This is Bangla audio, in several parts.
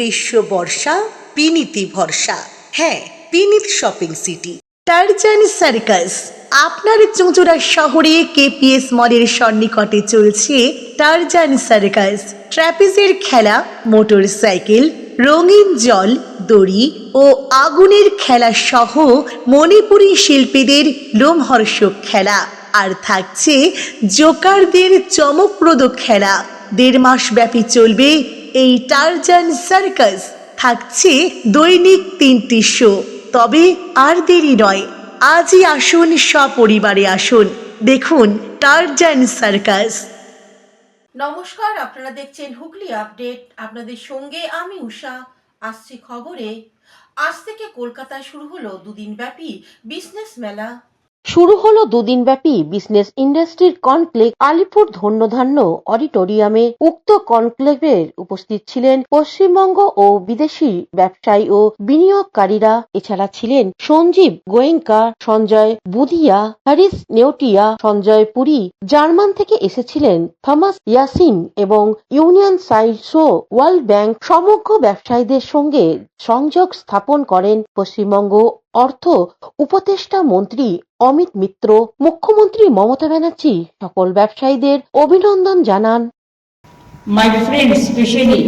গ্রীষ্ম বর্ষা বিনীতি ভরসা। হ্যাঁ, বিনীত শপিং সিটি। Tarzan circus. আপনার চুঁচুড়া শহরে কেপিএস মলের সন্নিকটে চলছে টারজান সার্কাস। ট্র্যাপিজের খেলা, মোটর সাইকেল, রঙিন জল, দড়ি ও আগুনের খেলা সহ মণিপুরী শিল্পীদের লোমহর্ষক খেলা। আর থাকছে জোকারদের চমকপ্রদ খেলা। 1.5 মাস ব্যাপী চলবে এই টারজান সার্কাস। থাকছে দৈনিক 3টি শো। তবে আর দেরি নয়, আজই আসুন, সপরিবারে আসুন, দেখুন টারজান সার্কাস। নমস্কার, আপনারা দেখছেন হুগলি আপডেট। আপনাদের সঙ্গে আমি উষা। আসছি খবরে। আজ থেকে কলকাতায় শুরু হলো দুদিনব্যাপী বিজনেস মেলা। শুরু হলো দুদিনব্যাপী বিজনেস ইন্ডাস্ট্রির কনক্লেভ আলিপুর ধন্যধান্য অডিটোরিয়ামে। উক্ত কনক্লেভের উপস্থিত ছিলেন পশ্চিমবঙ্গ ও বিদেশি ব্যবসায়ী ও বিনিয়োগকারীরা। এছাড়া ছিলেন সঞ্জীব গোয়েঙ্কা, সঞ্জয় বুধিয়া, হরিশ নেওটিয়া, সঞ্জয় পুরী। জার্মান থেকে এসেছিলেন থমাস ইয়াসিন এবং ইউনিয়ন সাইডসো ওয়ার্ল্ড ব্যাংক। সমগ্র ব্যবসায়ীদের সঙ্গে সংযোগ স্থাপন করেন পশ্চিমবঙ্গ অর্থ উপদেষ্টা মন্ত্রী অমিত মিত্র। মুখ্যমন্ত্রী মমতা ব্যানার্জি সকল ব্যবসায়ীদের অভিনন্দন জানান। My friends, especially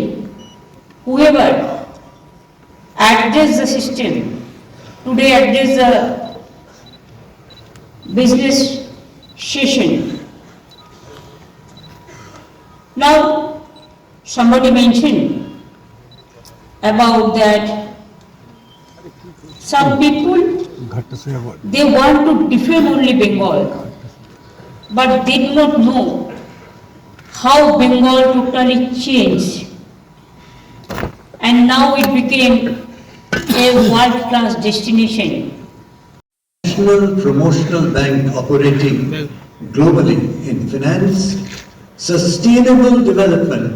whoever address the system, today address the business session. Now, somebody mentioned about that some people, they want to defend only Bengal, but they do not know how Bengal totally changed, and now it became a world-class destination. National Promotional Bank operating globally in finance, sustainable development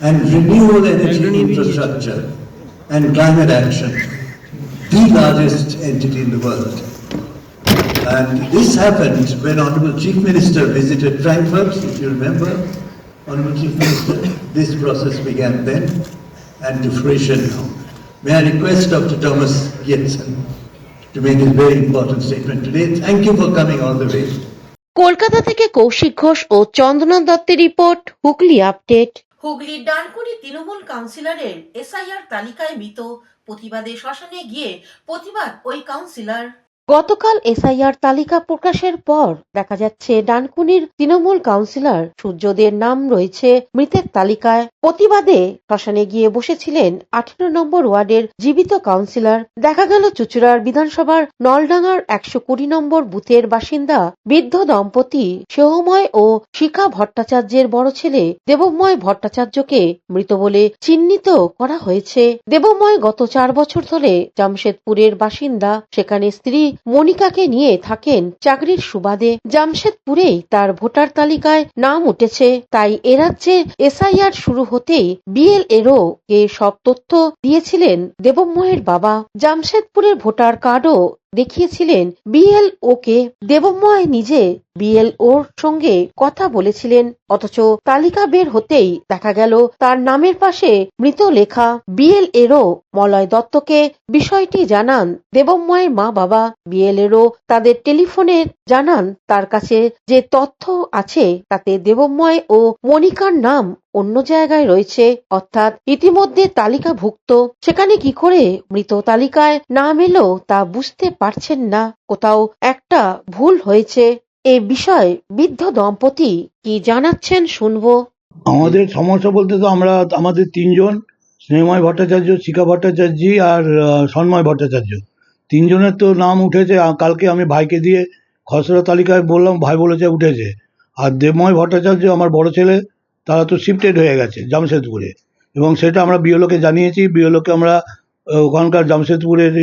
and renewable energy infrastructure and climate action, the largest entity in the world. And this happened when Honorable Chief Minister visited Frankfurt, if you remember, Honorable Chief Minister, this process began then and to fruition now. May I request Dr. Thomas Jensen to make his very important statement today. Thank you for coming all the way. Kolkata থেকে কৌশিক ঘোষ ও চন্দনা দত্তের রিপোর্ট, হুগলি আপডেট। হুগলির ডানকুনি তৃণমূল কাউন্সিলরের এসআইআর তালিকায় মৃত। প্রতিবাদে শ্মশানে গিয়ে প্রতিবাদ ওই কাউন্সিলর। গতকাল এসআইআর তালিকা প্রকাশের পর দেখা যাচ্ছে ডানকুনির তৃণমূল কাউন্সিলর সূর্যদের নাম রয়েছে মৃতের তালিকায়। প্রতিবাদে শ্মশানে গিয়ে বসেছিলেন 18 নম্বর ওয়ার্ডের জীবিত কাউন্সিলর। দেখা গেল চুঁচুড়ার বিধানসভার নলডাঙ্গার 120 নম্বর বুথের বাসিন্দা বৃদ্ধ দম্পতি সোহময় ও শিখা ভট্টাচার্যের বড় ছেলে দেবময় ভট্টাচার্যকে মৃত বলে চিহ্নিত করা হয়েছে। দেবময় গত 4 বছর ধরে জামশেদপুরের বাসিন্দা। সেখানে স্ত্রী মনিকাকে নিয়ে থাকেন চাকরির সুবাদে। জামশেদপুরেই তার ভোটার তালিকায় নাম উঠেছে। তাই এরাজ্যে এসআইআর শুরু হতেই বিএলএরও কে সব তথ্য দিয়েছিলেন দেবময়ের বাবা। জামশেদপুরের ভোটার কার্ডও দেখিয়েছিলেন বিএলও কে। দেবময় নিজে বিএলওর সঙ্গে কথা বলেছিলেন, অথচ তালিকা বের হতেই দেখা গেল তার নামের পাশে মৃত লেখা। বিএলএরও মলয় দত্তকে বিষয়টি জানান দেবময়ের মা বাবা। বিএলএরও তাদের টেলিফোনে জানান তার কাছে যে তথ্য আছে তাতে দেবময় ও মনিকার নাম অন্য জায়গায় রয়েছে, অর্থাৎ ইতিমধ্যে তালিকাভুক্ত। সেখানে কি করে মৃত তালিকায় নাম এলো তা বুঝতে পারছেন না। কোথাও একটা ভুল হয়েছে। এ বিষয়ে বৃদ্ধ দম্পতি কি জানাচ্ছেন শুনবো। আমাদের সমস্যা বলতে তো আমরা আমাদের 3 জন, স্নেহময় ভট্টাচার্য, শিখা ভট্টাচার্য আর সন্ময় ভট্টাচার্য, 3 জনের তো নাম উঠেছে। কালকে আমি ভাইকে দিয়ে খসড়া তালিকায় বললাম, ভাই বলেছে উঠেছে। আর দেবময় ভট্টাচার্য আমার বড় ছেলে, তারা তো শিফটেড হয়ে গেছে জামশেদপুরে, এবং সেটা আমরা বিএলওকে জানিয়েছি। বিএলওকে আমরা ওখানকার জামশেদপুরের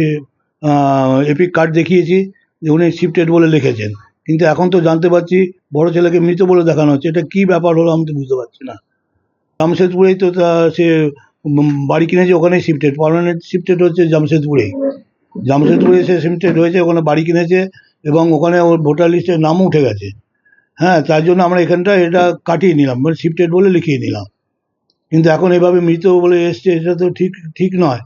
এপিক কার্ড দেখিয়েছি যে উনি শিফটেড বলে লিখেছেন, কিন্তু এখন তো জানতে পারছি বড় ছেলেকে মৃত বলে দেখানো হচ্ছে। এটা কি ব্যাপার হলো আমি তো বুঝতে পারছি না। জামশেদপুরেই তো সে বাড়ি কিনেছে, ওখানেই শিফটেড, পার্মানেন্ট শিফটেড হচ্ছে জামশেদপুরেই। জামশেদপুরে সে শিফটেড হয়েছে, ওখানে বাড়ি কিনেছে এবং ওখানে ওর ভোটার লিস্টের নামও উঠে গেছে। হ্যাঁ, তার জন্য আমরা এখানটা এটা কাটিয়ে নিলাম, মানে শিফটেড বলে লিখিয়ে নিলাম। কিন্তু এখন এভাবে মৃত বলে এসছে, এটা তো ঠিক নয়।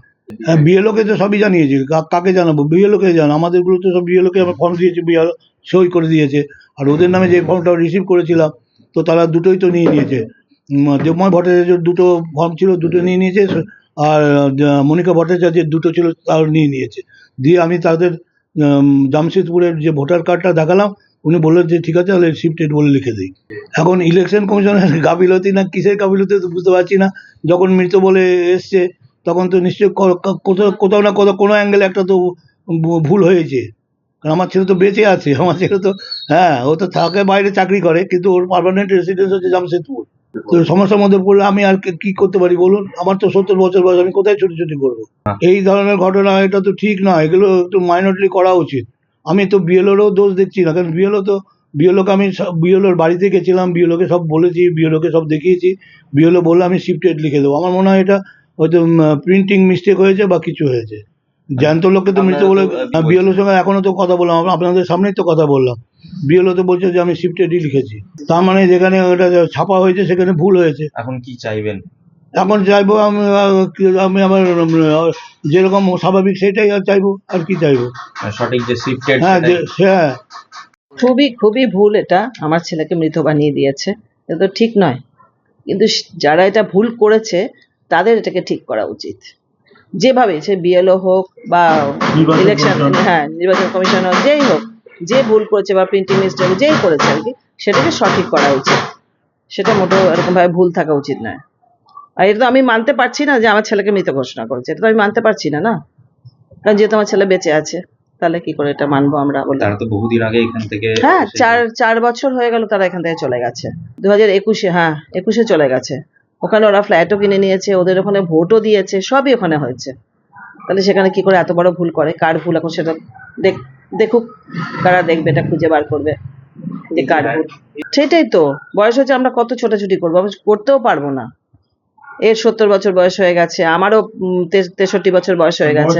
বিএলওকে তো সবই জানিয়েছি, কাকে জানাবো? বিএলওকে জানো, আমাদেরগুলো তো সব বিএলওকে আমরা ফর্ম দিয়েছি, বিএলও সই করে দিয়েছে। আর ওদের নামে যে ফর্মটা রিসিভ করেছিলাম, তো তারা দুটোই তো নিয়ে নিয়েছে। দেবময় ভট্টাচার্যের দুটো ফর্ম ছিল, দুটো নিয়ে নিয়েছে, আর মনিকা ভট্টাচার্যের দুটো ছিল, তাও নিয়ে নিয়েছে। দিয়ে আমি তাদের জামশেদপুরের যে ভোটার কার্ডটা দেখালাম, উনি বললেন যে ঠিক আছে, তাহলে শিফটেড বলে লিখে দিই। এখন ইলেকশন কমিশনের গাফিলতি না কিসের গাফিলতি তো বুঝতে পারছি না। যখন মৃত বলে এসছে, তখন তো নিশ্চয়ই কোথাও না কোথাও কোনো অ্যাঙ্গেলে একটা তো ভুল হয়েছে। কারণ আমার ছেলে তো বেঁচে আছে, আমার ছেলে তো, হ্যাঁ, ও তো থাকে বাইরে চাকরি করে, কিন্তু ওর পার্মানেন্ট রেসিডেন্স হচ্ছে জামশেদপুর। তো সমস্যার মধ্যে পড়লে আমি আর কি করতে পারি বলুন? আমার তো 70 বছর বয়স, আমি কোথায় ছুটি করবো? এই ধরনের ঘটনা, এটা তো ঠিক নয়, এগুলো একটু মাইনরলি করা উচিত। আমি তো বিএলওরও দোষ দেখছি না, কারণ বিএলওকে আমি বিএলওর বাড়িতে গেছিলাম, বিএলওকে সব বলেছি, বিএলওকে সব দেখিয়েছি। বিএলও বললে আমি শিফটেড লিখে দেবো। আমার মনে হয় এটা হয়তো প্রিন্টিং মিস্টেক হয়েছে বা কিছু হয়েছে। জ্যান্ত লোককে তো মৃত বলে, বিএলওর সঙ্গে এখনো তো কথা বললাম, আপনাদের সামনেই তো কথা বললাম। বিএলও তো বলছে যে আমি শিফটেডই লিখেছি। তার মানে যেখানে ওটা ছাপা হয়েছে সেখানে ভুল হয়েছে। এখন কি চাইবেন? এখন চাইবো আমি আমার যেরকম স্বাভাবিক সেটাই আর চাইবো, আর কি চাইবো? সঠিক যে শিফটেড, হ্যাঁ, হ্যাঁ, খুবই ভুল। এটা আমার ছেলেকে মৃত বানিয়ে দিয়েছে, এটা তো ঠিক নয়। কিন্তু যারা এটা ভুল করেছে তাদের এটাকে ঠিক করা উচিত। যেভাবে সে বিএলও হোক বা ইলেকশন, হ্যাঁ, নির্বাচন কমিশন হোক, যেই হোক, যে ভুল করেছে বা প্রিন্টিং মিস্টেক যেই করেছে আর কি, সেটাকে সঠিক করা উচিত। সেটা মোটেও এরকম ভাবে ভুল থাকা উচিত নয়। আর এটা তো আমি মানতে পারছি না যে আমার ছেলেকে মৃত ঘোষণা করেছে, এটা তো আমি মানতে পারছি না, না, কারণ যেহেতু আমার ছেলে বেঁচে আছে, তাহলে কি করে এটা মানবো আমরা? বলে তারা তো বহুদিন আগে এখান থেকে, হ্যাঁ, 4 বছর হয়ে গেল তারা এখান থেকে চলে গেছে। 2021-এ, হ্যাঁ 21-এ চলে গেছে। ওখানে ওরা ফ্ল্যাটও কিনে নিয়েছে, ওদের ওখানে ভোটও দিয়েছে, সবই ওখানে হয়েছে। তাহলে সেখানে কি করে এত বড় ভুল করে? কার ভুল এখন সেটা দেখুক, কারা দেখবে, এটা খুঁজে বার করবে যে কার ভুল। সেটাই তো, বয়স হচ্ছে, আমরা কত ছোটাছুটি করবো? আমরা করতেও পারবো না। এর 70 বছর বয়স হয়ে গেছে, আমারও 63 বছর বয়স হয়ে গেছে।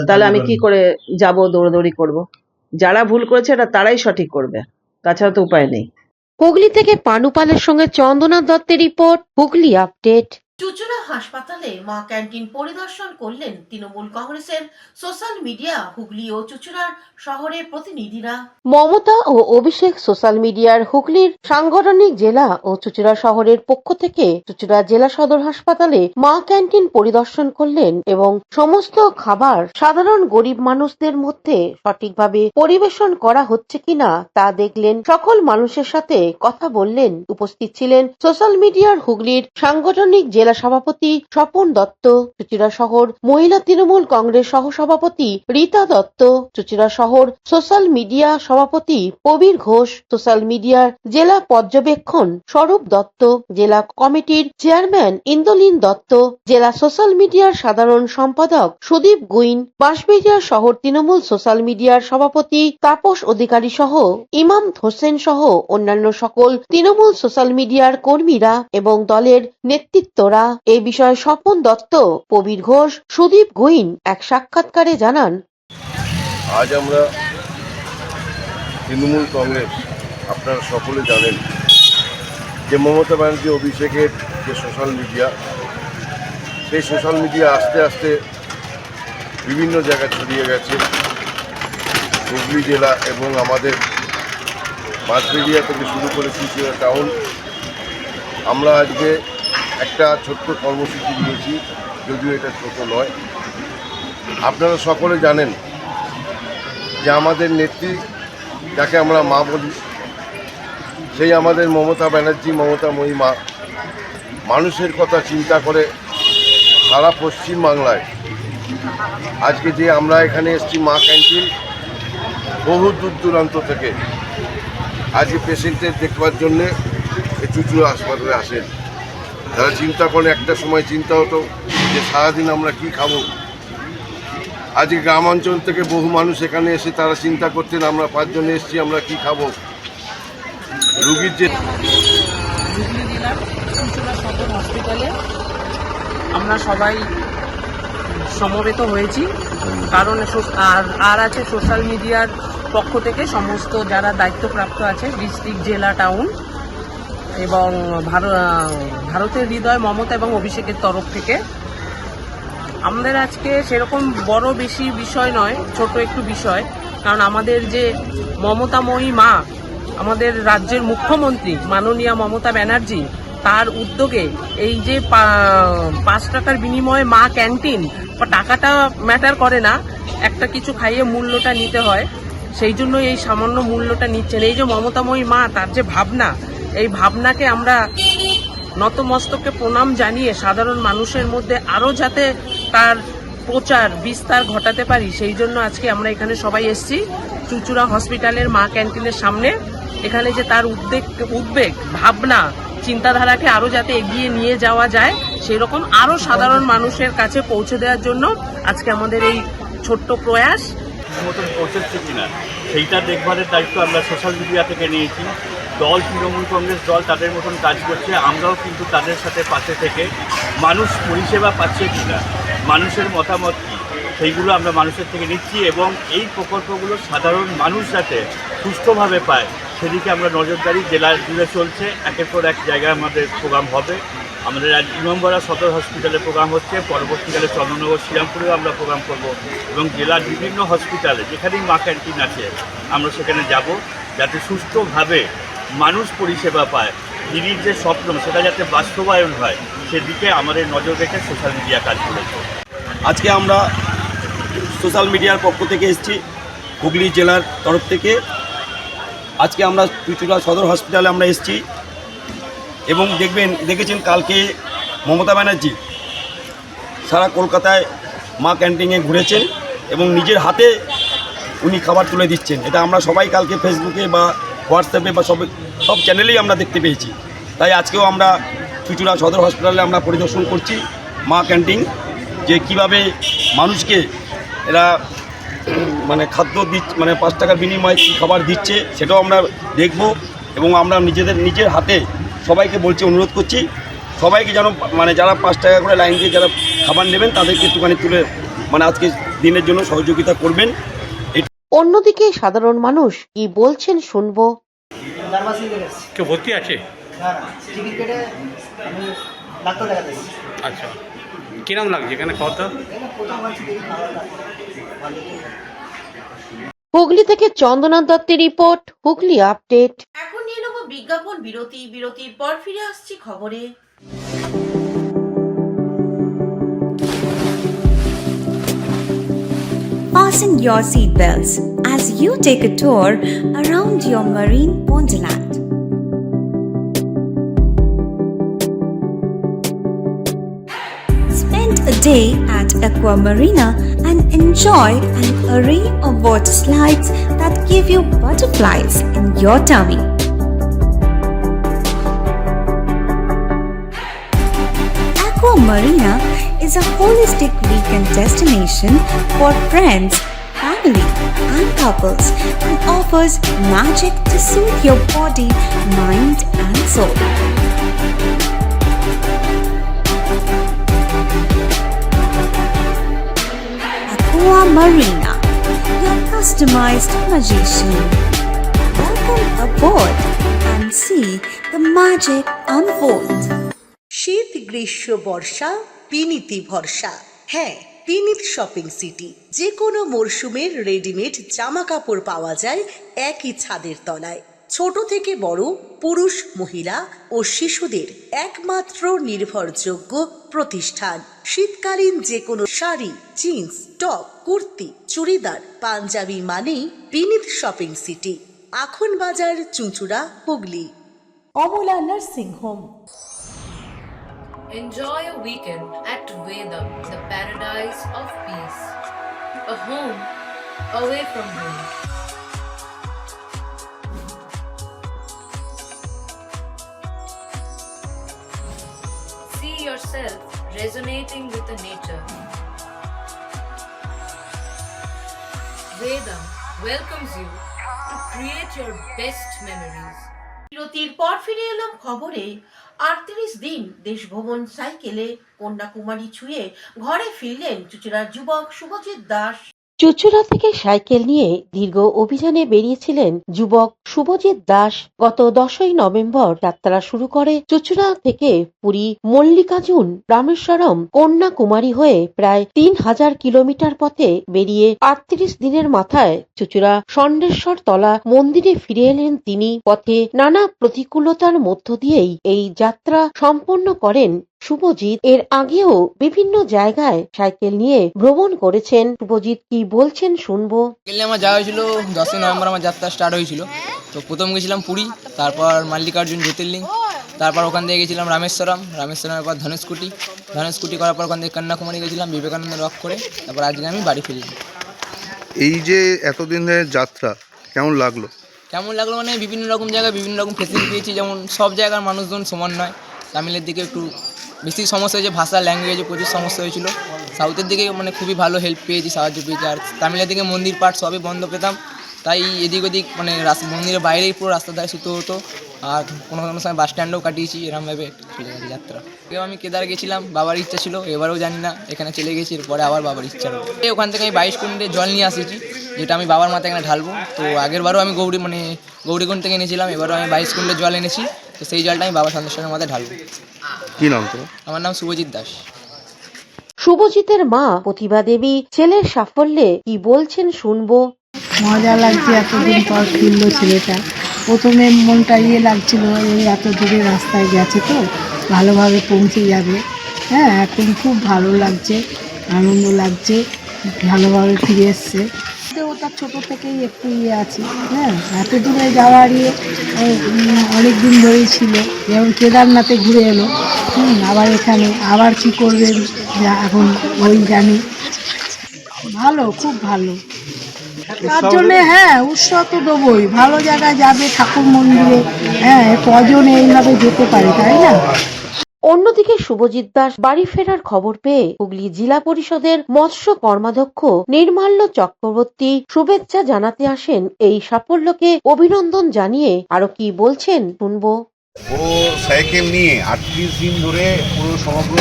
তাহলে আমি কি করে যাব, দৌড়াদৌড়ি করব? যারা ভুল করেছে এটা তারাই সঠিক করবে, তাছাড়া তো উপায় নেই। হুগলি থেকে পানুপালের সঙ্গে চন্দনা দত্তের রিপোর্ট, হুগলি আপডেট। চুচুড়া হাসপাতালে মা ক্যান্টিন পরিদর্শন করলেন তৃণমূল কংগ্রেসের সোশ্যাল মিডিয়া হুগলি ও চুচুড়ার শহরের প্রতিনিধিরা। মমতা ও অভিষেক সোশ্যাল মিডিয়ার হুগলির সাংগঠনিক জেলা ও চুচুড়া শহরের পক্ষ থেকে চুচুড়া জেলা সদর হাসপাতালে মা ক্যান্টিন পরিদর্শন করলেন এবং সমস্ত খাবার সাধারণ গরিব মানুষদের মধ্যে সঠিকভাবে পরিবেশন করা হচ্ছে কিনা তা দেখলেন। সকল মানুষের সাথে কথা বললেন। উপস্থিত ছিলেন সোশ্যাল মিডিয়ার হুগলির সাংগঠনিক জেলা সভাপতি স্বপন দত্ত, চুচুড়া শহর মহিলা তৃণমূল কংগ্রেস সহসভাপতি রীতা দত্ত, চুচুড়া শহর সোশ্যাল মিডিয়া সভাপতি প্রবীর ঘোষ, সোশ্যাল মিডিয়ার জেলা পর্যবেক্ষণ স্বরূপ দত্ত, জেলা কমিটির চেয়ারম্যান ইন্দ্রলীন দত্ত, জেলা সোশ্যাল মিডিয়ার সাধারণ সম্পাদক সুদীপ গুইন, বাঁশবেড়িয়া শহর তৃণমূল সোশ্যাল মিডিয়ার সভাপতি তাপস অধিকারী সহ ইমাম হোসেন সহ অন্যান্য সকল তৃণমূল সোশ্যাল মিডিয়ার কর্মীরা এবং দলের নেতৃত্বরা এই বিষয়ে স্বপন দত্ত, প্রবীর ঘোষ, সুদীপ গুইন এক সাক্ষাৎকারে জানান, আজ আমরা তৃণমূল কংগ্রেস, আপনারা সকলে জানেন যে মমতা ব্যানার্জি অভিষেকের যে সোশ্যাল মিডিয়া, সেই সোশ্যাল মিডিয়া আস্তে আস্তে বিভিন্ন জায়গায় ছড়িয়ে গেছে। হুগলি জেলা এবং আমাদের বাঁশবেড়িয়া থেকে শুরু করে চুচুড়া টাউন। আমরা আজকে একটা ছোট্ট কর্মসূচি নিয়েছি, যদিও এটা ছোট নয়। আপনারা সকলে জানেন যে আমাদের নেত্রী, যাকে আমরা মা বলি, সেই আমাদের মমতা ব্যানার্জি, মমতাময়ী মা, মানুষের কথা চিন্তা করে সারা পশ্চিমবাংলায় আজকে যে আমরা এখানে এসেছি মা ক্যান্টিন, বহু দূর দূরান্ত থেকে আজকে পেশেন্টের দেখবার জন্যে এই চুচুড়া হাসপাতালে আসেন। তারা চিন্তা করেন, একটা সময় চিন্তা হতো যে সারাদিন আমরা কি খাবো। আজকে গ্রাম অঞ্চল থেকে বহু মানুষ এখানে এসে তারা চিন্তা করতেন, আমরা 5 জন এসেছি, আমরা কি খাবো। রুগীর যে হুগলি জেলার চুচুড়া সদর হসপিটালে আমরা সবাই সমবেত হয়েছি, কারণ আর আছে সোশ্যাল মিডিয়ার পক্ষ থেকে সমস্ত যারা দায়িত্বপ্রাপ্ত আছে, ডিস্ট্রিক্ট, জেলা, টাউন, এবং ভারতের হৃদয় মমতা এবং অভিষেকের তরফ থেকে। আমাদের আজকে সেরকম বড় বেশি বিষয় নয়, ছোট একটু বিষয়, কারণ আমাদের যে মমতাময়ী মা, আমাদের রাজ্যের মুখ্যমন্ত্রী মাননীয়া মমতা ব্যানার্জি, তার উদ্যোগে এই যে 5 টাকার বিনিময়ে মা ক্যান্টিন, টাকাটা ম্যাটার করে না, একটা কিছু খাইয়ে মূল্যটা নিতে হয়, সেই জন্য এই সামান্য মূল্যটা নিচ্ছেন। এই যে মমতাময়ী মা, তার যে ভাবনা, এই ভাবনাকে আমরা নতমস্তকে প্রণাম জানিয়ে সাধারণ মানুষের মধ্যে আরও যাতে তার প্রচার বিস্তার ঘটাতে পারি, সেই জন্য আজকে আমরা এখানে সবাই এসেছি চুঁচুড়া হসপিটালের মা ক্যান্টিনের সামনে। এখানে যে তার উদ্বেগ ভাবনা চিন্তাধারাকে আরও যাতে এগিয়ে নিয়ে যাওয়া যায়, সেই রকম আরও সাধারণ মানুষের কাছে পৌঁছে দেওয়ার জন্য আজকে আমাদের এই ছোট্ট প্রয়াস। মতন পৌঁছচ্ছে কিনা সেইটা দেখভালের দায়িত্ব আমরা সোশ্যাল মিডিয়া থেকে নিয়েছি। দল তৃণমূল কংগ্রেস দল তাদের মতন কাজ করছে, আমরাও কিন্তু তাদের সাথে পাশে থেকে মানুষ পরিষেবা পাচ্ছে কিনা, মানুষের মতামত কী, সেইগুলো আমরা মানুষের থেকে নিচ্ছি এবং এই প্রকল্পগুলো সাধারণ মানুষ যাতে সুষ্ঠুভাবে পায় সেদিকে আমরা নজরদারি জেলা জুড়ে চলছে। একের পর এক জায়গায় আমাদের প্রোগ্রাম হবে। আমাদের আজ ইমামবাড়া সদর হসপিটালে প্রোগ্রাম হচ্ছে, পরবর্তীকালে চন্দ্রনগর শ্রীরামপুরেও আমরা প্রোগ্রাম করব এবং জেলার বিভিন্ন হসপিটালে যেখানেই মা ক্যান্টিন আছে আমরা সেখানে যাব, যাতে সুষ্ঠুভাবে মানুষ পরিষেবা পায়। দিদির যে স্বপ্ন সেটা যাতে বাস্তবায়ন হয় সেদিকে আমাদের নজর রেখে সোশ্যাল মিডিয়া কাজ করেছে। আজকে আমরা সোশ্যাল মিডিয়ার পক্ষ থেকে এসেছি হুগলি জেলার তরফ থেকে। আজকে আমরা চুঁচুড়া সদর হসপিটালে আমরা এসেছি এবং দেখেছেন কালকে মমতা ব্যানার্জি সারা কলকাতায় মা ক্যান্টিনে ঘুরেছেন এবং নিজের হাতে উনি খাবার তুলে দিচ্ছেন। এটা আমরা সবাই কালকে ফেসবুকে বা হোয়াটসঅ্যাপে বা সব চ্যানেলেই আমরা দেখতে পেয়েছি। তাই আজকেও আমরা চুঁচুড়া সদর হসপিটালে আমরা পরিদর্শন করছি মা ক্যান্টিন, যে কিভাবে মানুষকে এরা মানে খাদ্য দিচ্ছে, মানে 5 টাকার বিনিময়ে কী খাবার দিচ্ছে সেটাও আমরা দেখব এবং আমরা নিজের হাতে সবাইকে বলছি, অনুরোধ করছি সবাইকে যেন মানে যারা 5 টাকা করে লাইন দিয়ে যারা খাবার নেবেন তাদেরকে একটুখানি তুলে মানে আজকে দিনের জন্য সহযোগিতা করবেন। অন্যদিকে সাধারণ মানুষ কি বলছেন শুনবো। কেউ ভর্তি আছে? টিকিট কেটে আমি ডাক্তার দেখাতে। আচ্ছা, কিরম লাগছে এখানে খাওয়াটা? হুগলি থেকে চন্দনা দত্তের রিপোর্ট, হুগলি আপডেট। এখন নিয়ে নেব বিজ্ঞাপন বিরতি। বিরতির পর ফিরে আসছি খবরে। Fasten your seatbelts as you take a tour around your marine wonderland. Spend a day at Aqua Marina and enjoy an array of water slides that give you butterflies in your tummy. Aqua Marina is a holistic weekend destination for friends, family, and couples and offers magic to soothe your body, mind, and soul. Aqua Marina, your customized magician. Welcome aboard and see the magic unfold. শীত গ্রীষ্ম বর্ষা বিনীতি ভরসা। হ্যাঁ, বিনীত শপিং সিটি। যে কোনো মরশুমের রেডিমেড জামা কাপড় পাওয়া যায় একই ছাদের তলায়। ছোট থেকে বড়, পুরুষ, মহিলা ও শিশুদের একমাত্র নির্ভরযোগ্য প্রতিষ্ঠান। শীতকালীন যে কোনো শাড়ি, জিন্স, টপ, কুর্তি, চুড়িদার, পাঞ্জাবি মানেই বিনীত শপিং সিটি। আখন বাজার, চুঁচুড়া, Hooghly. Amala nursing home. Enjoy a weekend at Vedam, the paradise of peace. A home away from home. See yourself resonating with the nature. Vedam welcomes you to create your best memories. বিরতির পর ফিরে এলাম খবরে। 38 দিন দেশভ্রমণ সাইকেলে কন্যাকুমারী ছুঁয়ে ঘরে ফিরলেন চুঁচুড়ার যুবক শুভজিৎ দাস। চুঁচুড়া থেকে সাইকেল নিয়ে দীর্ঘ অভিযানে বেরিয়েছিলেন যুবক শুভজিৎ দাস। গত 10ই নভেম্বর যাত্রা শুরু করে চুঁচুড়া থেকে পুরী মল্লিকার্জুন রামেশ্বরম কন্যাকুমারী হয়ে প্রায় 3000 কিলোমিটার পথে বেরিয়ে 38 দিনের মাথায় চুঁচুড়া ষণ্ডেশ্বর তলা মন্দিরে ফিরে এলেন তিনি। পথে নানা প্রতিকূলতার মধ্য দিয়েই এই যাত্রা সম্পন্ন করেন শুভজিৎ। এর আগেও বিভিন্ন জায়গায় সাইকেল নিয়ে ভ্রমণ করেছেন শুভজিৎ। কি বলছেন শুনবো। আমার যাওয়া হয়েছিল 10ই নভেম্বর, আমার যাত্রা স্টার্ট হয়েছিল। তো প্রথম গেছিলাম পুরী, তারপর মল্লিকার্জুন জ্যোতির্লিঙ্গ, তারপর ওখান থেকে গেছিলাম রামেশ্বরমের পর ধনুষ্কুটি করার পর ওখান থেকে কন্যাকুমারী গেছিলাম বিবেকানন্দ রক করে। তারপর আজকে আমি বাড়ি ফিরলাম। এই যে এতদিন ধরে যাত্রা কেমন লাগলো মানে বিভিন্ন রকম জায়গায় বিভিন্ন রকম ফেসিলিটি পেয়েছি। যেমন সব জায়গার মানুষজন সমান নয়। তামিলের দিকে একটু বেশি সমস্যা হয়েছে, ভাষা ল্যাঙ্গুয়েজে প্রচুর সমস্যা হয়েছিল। সাউথের দিকে মানে খুবই ভালো হেল্প পেয়েছি, সাহায্য পেয়েছি। আর তামিলের দিকে মন্দির পাঠ সবই বন্ধ পেতাম, তাই এদিক ওদিক মানে মন্দিরের বাইরেই পুরো রাস্তা ধারে শুতে হতো। আর কোনো কোনো সময় বাস স্ট্যান্ডেও কাটিয়েছি, এরমভাবে চলে গেছে যাত্রা। এবার আমি কেদার গেছিলাম, বাবার ইচ্ছা ছিল, এবারেও জানি না এখানে চলে গেছি, এরপরে আবার বাবার ইচ্ছা হলো। ওখান থেকে আমি 22 কুণ্ডে জল নিয়ে আসিছি, যেটা আমি বাবার মাথায় এখানে ঢালবো। তো আগেরবারও আমি গৌরীকুণ্ড থেকে এনেছিলাম, এবারও আমি 22 কুণ্ডে জল এনেছি। তো সেই জলটা আমি বাবা সন্দেশ্বরের মাথায় ঢালবো। কি নাম তো? আমার নাম শুভজিৎ দাস। শুভজিতের মা প্রতিভা দেবী ছেলের সাফল্যে কি বলছেন শুনবো। মজা লাগছে, এতদিন পর ফিরল ছেলেটা। প্রথমে মনটা লাগছিল, এই এত দূরে রাস্তায় গেছে তো ভালোভাবে পৌঁছে যাবে। হ্যাঁ, এখন খুব ভালো লাগছে, আনন্দ লাগছে, ভালোভাবে ফিরে এসছে। ওটা ছোটো থেকেই একটু আছে। হ্যাঁ, এত দূরে যাওয়ার অনেক দিন ধরেই ছিল। যেমন কেদারনাথে ঘুরে এলো, আবার এখানে আবার কি করবেন এখন ওই জানি। ভালো, খুব ভালো। তার জন্য হ্যাঁ, উৎসাহ তো দেবই। ভালো জায়গায় যাবে, ঠাকুর মন্দিরে, হ্যাঁ, কজন এইভাবে যেতে পারে, তাই না? অন্যদিকে শুভজিৎ দাস বাড়ি ফেরার খবর পেয়ে হুগলি জেলা পরিষদের মৎস্য কর্মাধ্যক্ষ নির্মাল্য চক্রবর্তী শুভেচ্ছা জানাতে আসেন। এই সাফল্যকে অভিনন্দন জানিয়ে আরো কি বলছেন শুনবো। ও সাইকেল নিয়ে 38 দিন ধরে পুরো সমগ্র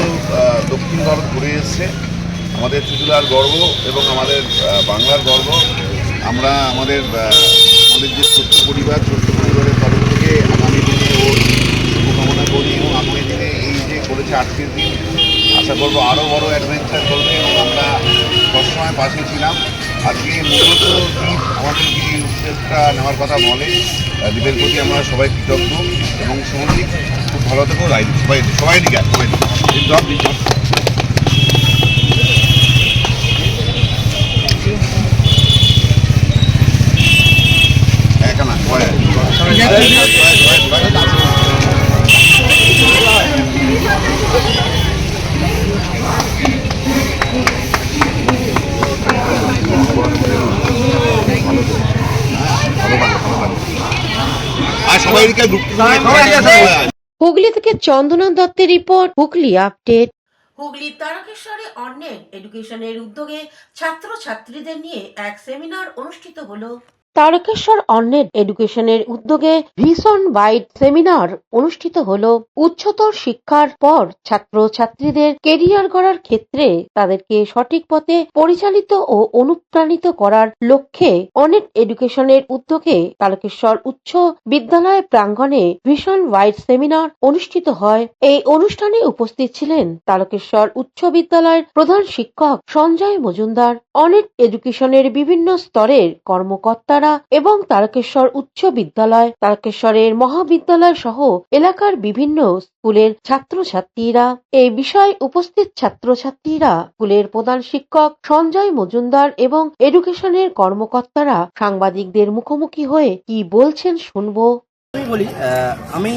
দক্ষিণ ভারত ঘুরে এসছে। আমাদের চুঁচুড়ার গর্ব এবং আমাদের বাংলার গর্ব। আমরা আমাদের যে ছোট্ট পরিবারের তরফ থেকে আগামী দিনে ওর শুভকামনা করি এবং আগামী দিনে এই যে করেছে 38 দিন, আশা করবো আরও বড় অ্যাডভেঞ্চার করবে এবং আমরা সবসময় পাশে ছিলাম। আজকে মূলত দ্বীপ আমাদের এই উদ্যোগটা নেওয়ার কথা বলে, দ্বীপের প্রতি আমরা সবাই কৃতজ্ঞ এবং সন্দীপ খুব ভালো থেকো। সবাই দিকে হুগলি থেকে চন্দনা দত্তের রিপোর্ট, হুগলি আপডেট। হুগলির তারকেশ্বরে অন্যের এডুকেশনের উদ্যোগে ছাত্রছাত্রীদের নিয়ে এক সেমিনার অনুষ্ঠিত হলো। তারকেশ্বর অন্নেট এডুকেশনের উদ্যোগে ভিশন ওয়াইড সেমিনার অনুষ্ঠিত হলো। উচ্চতর শিক্ষার পর ছাত্রছাত্রীদের কেরিয়ার গড়ার ক্ষেত্রে তাদেরকে সঠিক পথে পরিচালিত ও অনুপ্রাণিত করার লক্ষ্যে অন্নেট এডুকেশনের উদ্যোগে তারকেশ্বর উচ্চ বিদ্যালয় প্রাঙ্গণে ভিশন ওয়াইড সেমিনার অনুষ্ঠিত হয়। এই অনুষ্ঠানে উপস্থিত ছিলেন তারকেশ্বর উচ্চ বিদ্যালয়ের প্রধান শিক্ষক সঞ্জয় মজুমদার, অন্নেট এডুকেশনের বিভিন্ন স্তরের কর্মকর্তারা এবং তারকেশ্বর উচ্চ বিদ্যালয়, তারকেশ্বরের মহাবিদ্যালয় সহ এলাকার বিভিন্ন স্কুলের ছাত্রছাত্রীরা। এই বিষয়ে উপস্থিত ছাত্রছাত্রীরা, স্কুলের প্রধান শিক্ষক সঞ্জয় মজুমদার এবং এডুকেশনের কর্মকর্তারা সাংবাদিকদের মুখোমুখি হয়ে কি বলছেন শুনবো। আমি বলি, আমি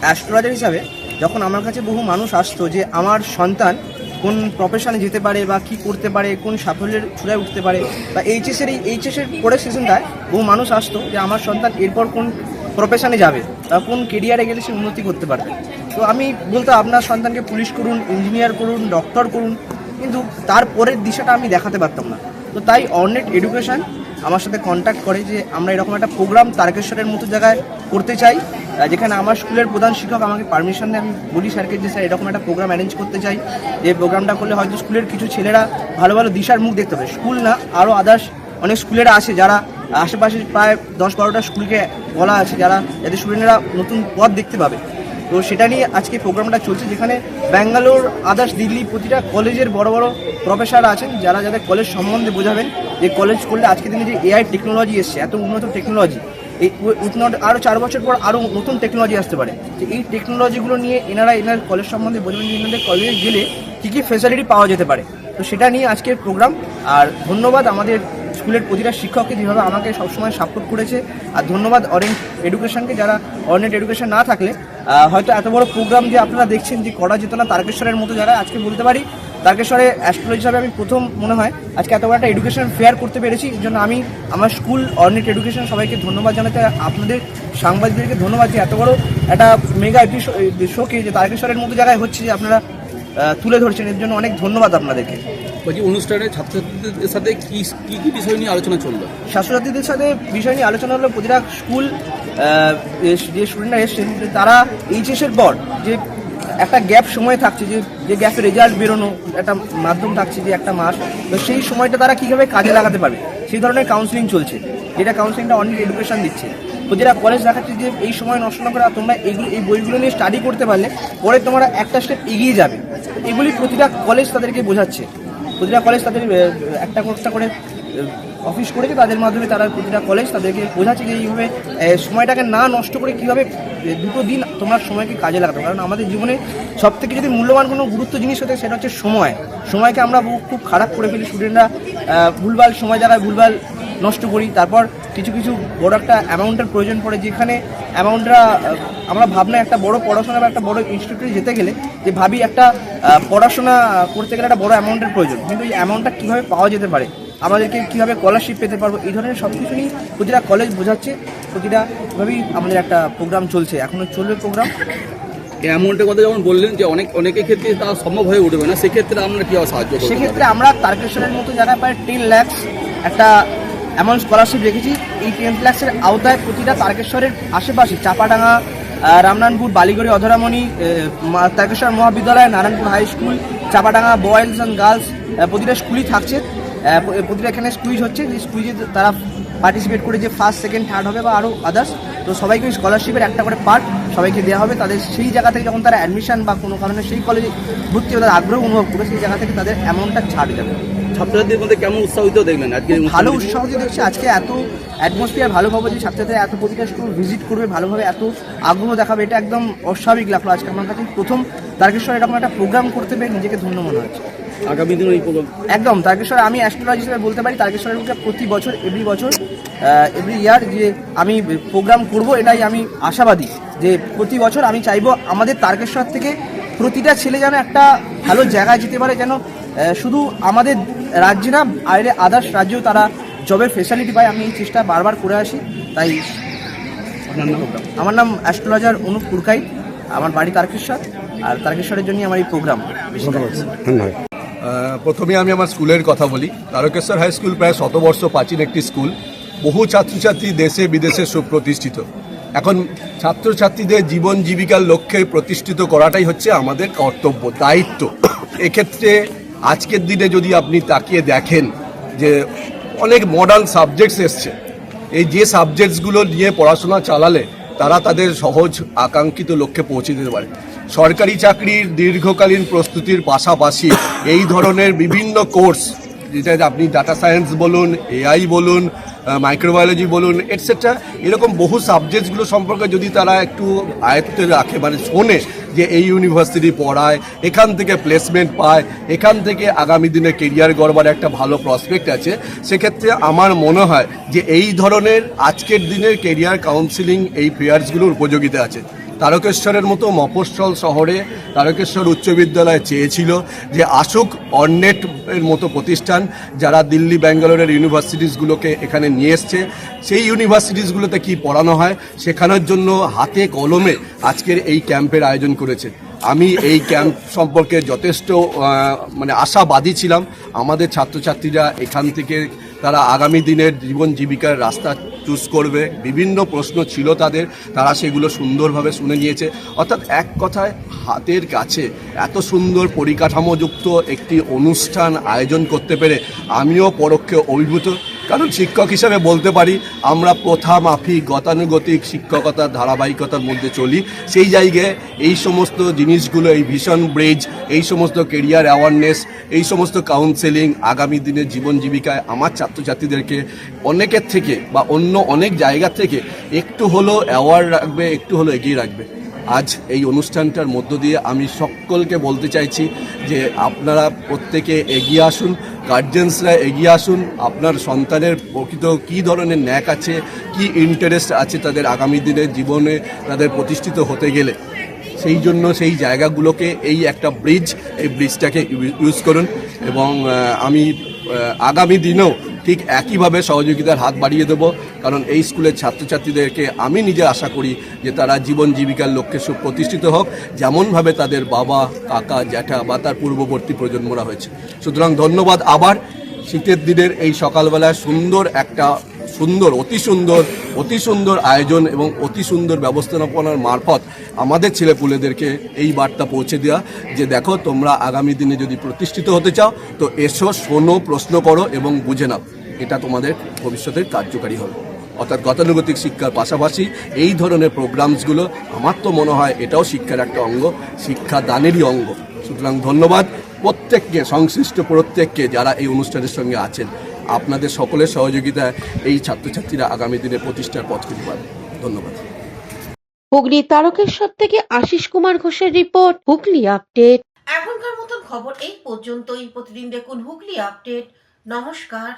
অ্যাস্ট্রোলজার হিসাবে যখন আমার কাছে বহু মানুষ আসতো যে আমার সন্তান কোন প্রফেশনে যেতে পারে বা কি করতে পারে, কোন সাফল্যের চূড়ায় উঠতে পারে, বা এইচএসের পরের সিজনটায় বহু মানুষ আসতো যে আমার সন্তান এরপর কোন প্রফেশনে যাবে বা কোন কেরিয়ারে গেলে সে উন্নতি করতে পারবে। তো আমি বলতাম আপনার সন্তানকে পুলিশ করুন, ইঞ্জিনিয়ার করুন, ডক্টর করুন, কিন্তু তার পরের দিশাটা আমি দেখাতে পারতাম না। তো তাই অন্নেট এডুকেশন আমার সাথে কন্ট্যাক্ট করে যে আমরা এরকম একটা প্রোগ্রাম তারকেশ্বরের মতো জায়গায় করতে চাই, যেখানে আমার স্কুলের প্রধান শিক্ষক আমাকে পারমিশন দেয়। আমি বলি স্যারকে যে স্যার এরকম একটা প্রোগ্রাম অ্যারেঞ্জ করতে চাই, যে প্রোগ্রামটা করলে হয়তো স্কুলের কিছু ছেলেরা ভালো ভালো দিশার মুখ দেখতে পাবে। স্কুল না, আরও আদার্স অনেক স্কুলেরা আছে যারা আশেপাশে প্রায় 10-12টা স্কুলকে বলা আছে যারা যাদের স্টুডেন্টরা নতুন পথ দেখতে পাবে। তো সেটা নিয়ে আজকে প্রোগ্রামটা চলছে, যেখানে ব্যাঙ্গালোর, আদার্স, দিল্লি প্রতিটা কলেজের বড় বড় প্রফেসর আছেন যারা যাদের কলেজ সম্বন্ধে বোঝাবেন যে কলেজ করলে আজকের দিনে যে এআই টেকনোলজি এসছে, এত উন্নত টেকনোলজি, এই আরও 4 বছর পর আরও নতুন টেকনোলজি আসতে পারে। যে এই টেকনোলজিগুলো নিয়ে এনার কলেজ সম্বন্ধে বোঝাবেন যে এনাদের কলেজে গেলে কী কী ফেসিলিটি পাওয়া যেতে পারে। তো সেটা নিয়ে আজকের প্রোগ্রাম। আর ধন্যবাদ আমাদের স্কুলের প্রতিটা শিক্ষককে যেভাবে আমাকে সবসময় সাপোর্ট করেছে, আর ধন্যবাদ অরেঞ্জ এডুকেশনকে, যারা অরেঞ্জ এডুকেশন না থাকলে হয়তো এত বড় প্রোগ্রাম যে আপনারা দেখছেন যে করা যেত না তারকেশ্বরের মতো জায়গায়। আজকে বলতে পারি তারকেশ্বরে অ্যাস্ট্রোলজি হিসাবে আমি প্রথম মনে হয় আজকে এত বড় একটা এডুকেশন ফেয়ার করতে পেরেছি। এর জন্য আমি আমার স্কুল অর্নেট এডুকেশন সবাইকে ধন্যবাদ জানাতে, আপনাদের সাংবাদিকদেরকে ধন্যবাদ যে এত বড় একটা মেগা শোকে যে তারকেশ্বরের মতো জায়গায় হচ্ছে যে আপনারা তুলে ধরছেন, এর জন্য অনেক ধন্যবাদ আপনাদেরকে। বলছি, অনুষ্ঠানে ছাত্রছাত্রীদের সাথে কি কি বিষয় নিয়ে আলোচনা চললো? ছাত্রছাত্রীদের সাথে বিষয় নিয়ে আলোচনা হলো প্রতিটা স্কুল যে স্টুডেন্টরা এসছেন তারা এইচএসের পর যে একটা গ্যাপ সময় থাকছে, যে গ্যাপে রেজাল্ট বেরোনো একটা মাধ্যম থাকছে যে একটা মাস, তো সেই সময়টা তারা কীভাবে কাজে লাগাতে পারবে সেই ধরনের কাউন্সিলিং চলছে, যেটা কাউন্সিলিংটা অনেক এডুকেশন দিচ্ছে। তো যেটা কলেজ দেখাচ্ছে যে এই সময় নষ্ট না করে তোমরা এই বইগুলো নিয়ে স্টাডি করতে পারলে পরে তোমরা একটা স্টেপ এগিয়ে যাবে। এগুলি প্রতিটা কলেজ তাদেরকে বোঝাচ্ছে, প্রতিটা কলেজ তাদের একটা করে অফিস করেছে, তাদের মাধ্যমে তারা প্রতিটা কলেজ তাদেরকে বোঝাচ্ছে যে এইভাবে সময়টাকে না নষ্ট করে কীভাবে দুটো দিন তোমার সময়কে কাজে লাগাতে। কারণ আমাদের জীবনে সবথেকে যদি মূল্যবান কোনো গুরুত্ব জিনিস হতে সেটা হচ্ছে সময়কে আমরা খুব খারাপ করে ফেলি। স্টুডেন্টরা ভুলভাল সময় জায়গায় ভুলভাল নষ্ট করি। তারপর কিছু বড় একটা অ্যামাউন্টের প্রয়োজন পড়ে, যেখানে অ্যামাউন্টটা আমরা ভাবনা একটা বড় পড়াশোনা বা একটা বড় ইনস্টিটিউটে যেতে গেলে যে ভাবি একটা পড়াশোনা করতে গেলে একটা বড় অ্যামাউন্টের প্রয়োজন, কিন্তু এই অ্যামাউন্টটা কীভাবে পাওয়া যেতে পারে, আমাদেরকে কীভাবে স্কলারশিপ পেতে পারবো, এই ধরনের সব কিছু নিয়ে প্রতিটা কলেজ বোঝাচ্ছে। প্রতিটাভাবেই আমাদের একটা প্রোগ্রাম চলছে, এখনও চলবে প্রোগ্রাম। এই অ্যামাউন্টের কথা যেমন বললেন যে অনেকের ক্ষেত্রে তা সম্ভব হয়ে উঠবে না, সেক্ষেত্রে আমরা কীভাবে সাহায্য করব? সেক্ষেত্রে আমরা তারকেশ্বরের মতো জায়গায় প্রায় 10 লাখ একটা অ্যামাউন্ট স্কলারশিপ রেখেছি। এই 10 লাখের আওতায় প্রতিটা তারকেশ্বরের আশেপাশে Chapadanga, রামনানপুর, Baligari, Adharmani, Tarakeswar Mahavidyalaya, Narayanpur high school, Chapadanga boys and girls প্রতিটা স্কুলই থাকছে। প্রতিটা এখানে স্কুইজ হচ্ছে, যে স্কুইজে তারা পার্টিসিপেট করে যে ফার্স্ট, সেকেন্ড, থার্ড হবে বা আরও আদার্স, তো সবাইকে ওই স্কলারশিপের একটা করে পার্ট সবাইকে দেওয়া হবে। তাদের সেই জায়গা থেকে যখন তারা অ্যাডমিশন বা কোনো কারণে সেই কলেজে ভর্তি হবে, তাদের আগ্রহ অনুভব করে সেই জায়গা থেকে তাদের অ্যামাউন্টটা ছাড় যাবে। ছাত্রছাত্রীদের মধ্যে কেমন উৎসাহিত দেখলেন আজকে? ভালো উৎসাহ দেখছি আজকে, এত অ্যাটমসফিয়ার ভালো পাবো যে ছাত্রছাত্রীরা এত প্রতিটা স্কুল ভিজিট করবে, ভালোভাবে এত আগ্রহ দেখাবে, এটা একদম অস্বাভাবিক লাগলো আজকে আমার কাছে। প্রথম তারকেশ্বর এরকম একটা প্রোগ্রাম করতে পেরে নিজেকে ধন্য মনে হচ্ছে। আগামী দিনে এই প্রোগ্রাম একদম তারকেশ্বর, আমি অ্যাস্ট্রোলজি হিসেবে বলতে পারি তারকেশ্বরের মধ্যে প্রতি বছর এভরি ইয়ার যে আমি প্রোগ্রাম করব, এটাই আমি আশাবাদী যে প্রতি বছর আমি চাইবো আমাদের তারকেশ্বর থেকে প্রতিটা ছেলে যেন একটা ভালো জায়গায় যেতে পারে, যেন শুধু আমাদের রাজ্যে না, বাইরে আদার্স রাজ্যেও তারা জবের ফেসিলিটি পায়। আমি এই চেষ্টা বারবার করে আসি। তাই আমার নাম অ্যাস্ট্রোলজার অনুপ পুরকাই, আমার বাড়ি তারকেশ্বর, আর তারকেশ্বরের জন্যই আমার এই প্রোগ্রাম। ধন্যবাদ। প্রথমে আমি আমার স্কুলের কথা বলি। তারকেশ্বর হাই স্কুল প্রায় 100 বর্ষ প্রাচীন একটি স্কুল, বহু ছাত্রছাত্রী দেশে বিদেশে সুপ্রতিষ্ঠিত। এখন ছাত্রছাত্রীদের জীবন জীবিকার লক্ষ্যে প্রতিষ্ঠিত করাটাই হচ্ছে আমাদের কর্তব্য, দায়িত্ব। এক্ষেত্রে আজকের দিনে যদি আপনি তাকিয়ে দেখেন যে অনেক মডার্ন সাবজেক্টস এসছে, এই যে সাবজেক্টসগুলো নিয়ে পড়াশোনা চালালে তারা তাদের সহজ আকাঙ্ক্ষিত লক্ষ্যে পৌঁছে দিতে পারে। সরকারি চাকরির দীর্ঘকালীন প্রস্তুতির পাশাপাশি এই ধরনের বিভিন্ন কোর্স, যেটা আপনি ডাটা সায়েন্স বলুন, এআই বলুন, মাইক্রোবায়োলজি বলুন, এটসেট্রা, এরকম বহু সাবজেক্টসগুলো সম্পর্কে যদি তারা একটু আয়ত্তে রাখে, মানে শোনে যে এই ইউনিভার্সিটি পড়ায়, এখান থেকে প্লেসমেন্ট পায়, এখান থেকে আগামী দিনে কেরিয়ার গড়বার একটা ভালো প্রসপেক্ট আছে, সেক্ষেত্রে আমার মনে হয় যে এই ধরনের আজকের দিনের কেরিয়ার কাউন্সিলিং এই ফেয়ার্সগুলোর উপযোগিতা আছে। তারকেশ্বরের মতো মফস্বল শহরে তারকেশ্বর উচ্চ বিদ্যালয় চেয়েছিল যে আসুক অর্নেট এর মতো প্রতিষ্ঠান, যারা দিল্লি, ব্যাঙ্গালোরের ইউনিভার্সিটিসগুলোকে এখানে নিয়ে এসছে, সেই ইউনিভার্সিটিসগুলোতে কি পড়ানো হয় শেখানোর জন্য হাতে কলমে আজকের এই ক্যাম্পের আয়োজন করেছে। আমি এই ক্যাম্প সম্পর্কে যথেষ্ট মানে আশাবাদী ছিলাম। আমাদের ছাত্রছাত্রীরা এখান থেকে তারা আগামী দিনের জীবন জীবিকার রাস্তা চুজ করবে, বিভিন্ন প্রশ্ন ছিল তাদের, তারা সেগুলো সুন্দরভাবে শুনে নিয়েছে। অর্থাৎ এক কথায় হাতের কাছে এত সুন্দর পরিকাঠামোযুক্ত একটি অনুষ্ঠান আয়োজন করতে পেরে আমিও পরোক্ষে অভিভূত। কারণ শিক্ষক হিসেবে বলতে পারি আমরা প্রথা মাফিক গতানুগতিক শিক্ষকতার ধারাবাহিকতার মধ্যে চলি। সেই জায়গায় এই সমস্ত জিনিসগুলো, এই ভিশন ব্রিজ, এই সমস্ত কেরিয়ার অ্যাওয়ারনেস, এই সমস্ত কাউন্সেলিং আগামী দিনের জীবন জীবিকায় আমার ছাত্রছাত্রীদেরকে অনেকের থেকে বা অন্য অনেক জায়গা থেকে একটু হলেও অ্যাওয়ার রাখবে, একটু হলেও এগিয়ে রাখবে। আজ এই অনুষ্ঠানটার মধ্য দিয়ে আমি সকলকে বলতে চাইছি যে আপনারা প্রত্যেকে এগিয়ে আসুন, গার্জেন্সরা এগিয়ে আসুন। আপনার সন্তানের প্রকৃত কী ধরনের ন্যাক আছে, কি ইন্টারেস্ট আছে তাদের আগামী দিনের জীবনে তাদের প্রতিষ্ঠিত হতে গেলে, সেই জন্য সেই জায়গাগুলোকে এই একটা ব্রিজ, এই ব্রিজটাকে ইউজ করুন। এবং আমি আগামী দিনেও ঠিক একইভাবে সহযোগিতার হাত বাড়িয়ে দেব। কারণ এই স্কুলের ছাত্রছাত্রীদেরকে আমি নিজে আশা করি যে তারা জীবন জীবিকার লক্ষ্যে সুপ্রতিষ্ঠিত হোক, যেমনভাবে তাদের বাবা, কাকা, জ্যাঠা বা তার পূর্ববর্তী প্রজন্মরা হয়েছে। সুতরাং ধন্যবাদ আবার। শীতের দিনের এই সকালবেলায় অতি সুন্দর আয়োজন এবং অতি সুন্দর ব্যবস্থাপনার মারফত আমাদের ছেলেপুলেদেরকে এই বার্তা পৌঁছে দেওয়া যে দেখো তোমরা আগামী দিনে যদি প্রতিষ্ঠিত হতে চাও তো এসো, শোনো, প্রশ্ন করো এবং বুঝে নাও, এটা তোমাদের ভবিষ্যতের কার্যকারী হবে। অর্থাৎ গতানুগতিক শিক্ষার পাশাপাশি এই ধরনের প্রোগ্রামসগুলো আমার তো মনে হয় এটাও শিক্ষার একটা অঙ্গ, শিক্ষাদানেরই অঙ্গ। সুতরাং ধন্যবাদ প্রত্যেককে, সংশ্লিষ্ট প্রত্যেককে যারা এই অনুষ্ঠানের সঙ্গে আছেন। আপনাদের সকলের সহযোগিতায় এই ছাত্রছাত্রীরা আগামী দিনে প্রতিষ্ঠার পথ খুঁজে পাবে। ধন্যবাদ। হুগলি তারকেশ্বর থেকে আশিস কুমার ঘোষের রিপোর্ট, হুগলি আপডেট। এখনকার মতন খবর এই পর্যন্তই। প্রতিদিন দেখুন হুগলি আপডেট। নমস্কার।